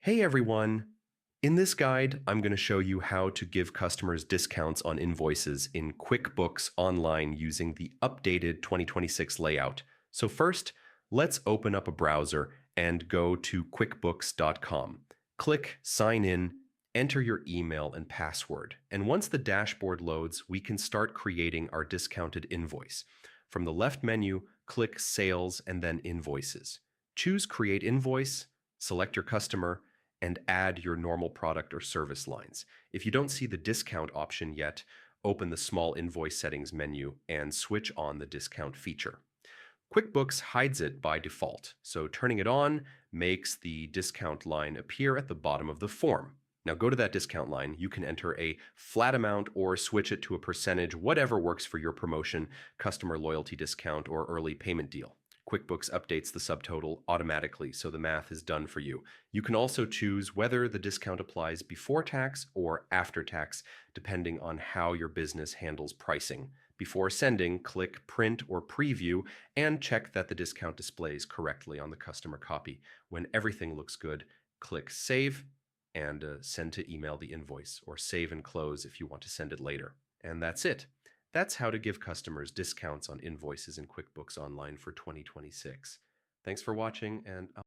Hey everyone! In this guide, I'm going to show you how to give customers discounts on invoices in QuickBooks Online using the updated 2026 layout. So first, let's open up a browser and go to quickbooks.com. Click Sign In, enter your email and password. And once the dashboard loads, we can start creating our discounted invoice. From the left menu, click Sales and then Invoices. Choose Create Invoice, select your customer, and add your normal product or service lines. If you don't see the discount option yet, open the small invoice settings menu and switch on the discount feature. QuickBooks hides it by default, so turning it on makes the discount line appear at the bottom of the form. Now go to that discount line. You can enter a flat amount or switch it to a percentage, whatever works for your promotion, customer loyalty discount, or early payment deal. QuickBooks updates the subtotal automatically, so the math is done for you. You can also choose whether the discount applies before tax or after tax, depending on how your business handles pricing. Before sending, click Print or Preview and check that the discount displays correctly on the customer copy. When everything looks good, click Save and send to email the invoice, or save and close if you want to send it later. And that's it. That's how to give customers discounts on invoices in QuickBooks Online for 2026. Thanks for watching, and